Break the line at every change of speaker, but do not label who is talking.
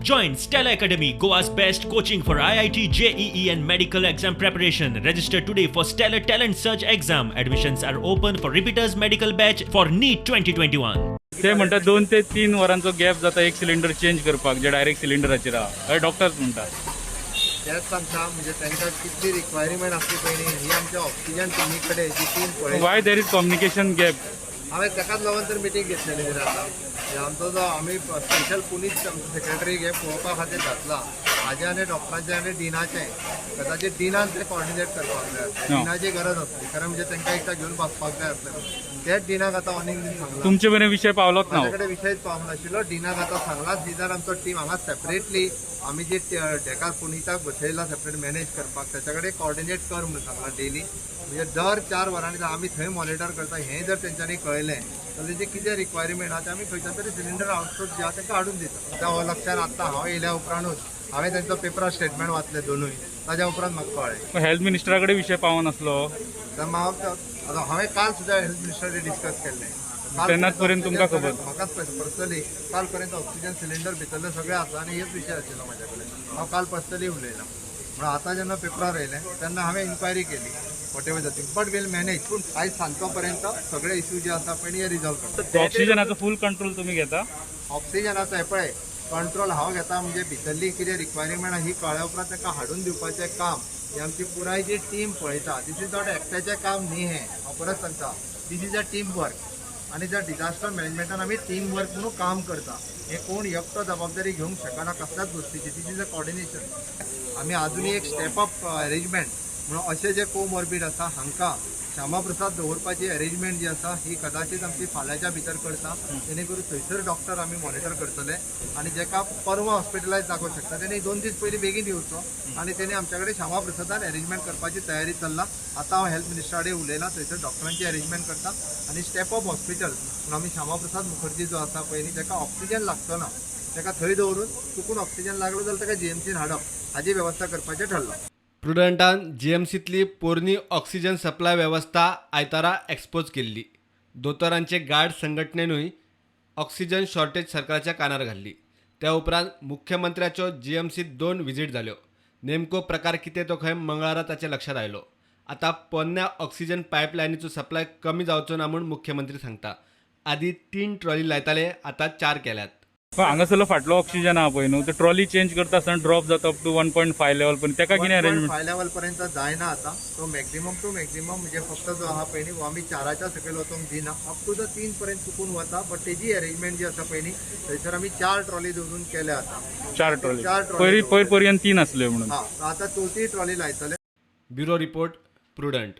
Join Stella Academy, Goa's best coaching for IIT, JEE and medical exam preparation. Register today for Stellar Talent Search exam. Admissions are open for repeaters medical batch for NEET 2021.
ते म्हणतात 2 ते 3 वरांचो gap जाता एक cylinder change करपाक जे direct सिलिंडराचेर आहा doctors म्हणतात
तेच सांगता म्हणजे तांकां कितली रिक्वायरमेंट आसली पयलीं ही आमच्या ऑक्सिजन टिमी कडेन जी टीम पळय
Y there is communication gap
हांवें ताकाच लागून तर मिटींग घेतलेली कितें आतां आमचो जो आमी स्पेशल पुलीस सेक्रेटरी हे पळोवपा खातीर घातला म्हाजे आनी डॉक्टरांचे आनी डिनाचें कदाचित डिनान ते कॉर्डिनेट करपाक जाय डिनाची गरज आसली कारण म्हणजे तांकां एकदा घेवन बसपाक जाय आसलें तेच डिनाक आतां ऑनिंग सांगला
तुमचे मेरेन विषय पावलोच ना
माझ्या कडेन विशयच पावूंक नाशिल्लो डिनाक आतां सांगलाच डिनार आमचो टीम हांगा सेपरेटली आमी जे डेकार पुनीताक बसयला सेपरेट मॅनेज करपाक त्याच्या कडेन कॉर्डिनेट कर म्हणून सांगला डेली म्हणजे दर 4 वरांनी आमी थंय मॉनिटर करता हें जर तेंच्यांनी कळलें जाल्यार तेजे कितें रिक्वायरमेंट आहा ते आमी खंयच्या तरी सिलिंडर आउटसोर्स जे आहा तांकां हाडून दिता त्या हो लक्षात आत्तां हांव येयल्या उपरांतूच हांवें तेंचो पेपरार स्टेटमेंट वाचले दोनूय ताज्या उपरांत म्हाका कळ्ळें
हेल्थ मिनिस्टरा कडेन विषय पावोन आसलो
तर हांवें काल सुद्दां हेल्थ मिनिस्टरान डिस्कस केल्लें
तेन्नाच पर्यंत तुमकां खबर
म्हाकाच पर्सनली काल पर्यंत ऑक्सिजन सिलिंडर भितरले सगळे आसा आनी हेच विशय आशिल्लो म्हाज्या कडेन हांव काल पर्सनली उलयलां म्हणून आतां जेन्ना पेपरार येयलें तेन्ना हांवें इन्क्वायरी केली whatever the thing but we'll manage पूण आयज सांजचो पर्यंत सगळे इश्यू जे आसा पळय हे रिजॉल्व करता
ऑक्सिजनाचो फूल कंट्रोल तुमी घेता
ऑक्सिजनाचो हे पळय कंट्रोल हांव घेता म्हणजे भितरली कितें रिक्वायरमेंट आहा ही कळ्ळ्या उपरांत ताका हाडून दिवपाचें काम ही आमची पुराय जी टीम पळयता दीस इज नॉट एकट्याचें काम न्ही हें हांव परत सांगता this is a team work आनी जर डिजास्टर मॅनेजमेंटान आमी टीम वर्क म्हणून काम करता हे कोण एकटो जबाबदारी घेवंक शकना कसल्याच गोष्टीची दीस इज अ कॉर्डिनेशन आमी आजुनी एक स्टेप अप अरेंजमेंट म्हणून अशे जे कोमॉर्बीड आसा हांकां श्यामाप्रसाद दवरपाची अरेंजमेंट जी आसा ही कदाचित आमची फाल्यांच्या भितर करता जेणे करून थंयसर डॉक्टर आमी मॉनिटर करतले आनी जेका परवा हॉस्पिटलायज जावंक शकता तेणी 2 दीस पयलीं बेगीन येवचो आनी तेणी आमच्या कडेन श्यामाप्रसादान अरेंजमेंट करपाची तयारी चल्ला आतां हांव हेल्थ मिनिस्टरा कडेन उलयलां थंयसर डॉक्टरांची अरेंजमेंट करता आनी स्टेप अप हॉस्पिटल म्हणून आमी श्यामाप्रसाद मुखर्जी जो आसा पयलीं ताका ऑक्सिजन लागचो ना ताका थंय दवरून चुकून ऑक्सिजन लागलो जाल्यार ताका जीएमसीन हाडप हाची वेवस्था करपाचें ठरलां
प्रुडंटान जीएमसीतली पोरनी ऑक्सिजन सप्लाय वेवस्था आयतारा एक्सपोज केल्ली दोतोरांचे गार्ड संघटनेनूय ऑक्सिजन शॉर्टेज सरकाराच्या कानार घाल्ली त्या उपरांत मुख्यमंत्र्याच्यो जीएमसीत 2 विजीट जाल्यो नेमको प्रकार कितें तो खंय मंगळारा ताचे लक्षात आयलो आतां पोन्न्या ऑक्सिजन पायपलायनीचो सप्लाय कमी जावचो ना म्हूण मुख्यमंत्री सांगता आदी 3 ट्रॉली लायताले आतां 4 केल्यात
हांगासरलो फाटलो ऑक्सिजन आहा पळय न्हू ते ट्रॉली चेंज करता आसतना ड्रॉप जाता अप टू 1.5 लेवल पण तेका कितें अरेंजमेंट
1.5 लेवल पर्यंत जायना आतां तो मॅक्झिमम टू मॅक्झिमम म्हणजे फक्त जो आहा पळय न्ही हो आमी 4च्या सकयल वचोंक दिना अप टू द 3 पर्यंत चुकून वता बट तेजी अरेंजमेंट जी आसा पळय न्ही थंयसर आमी 4 ट्रॉली दवरून केल्या आतां
4 ट्रॉली पयर पर्यंत 3 आसल्यो म्हणून
आतां 4थी ट्रॉली लायतले
ब्युरो रिपोर्ट प्रुडंट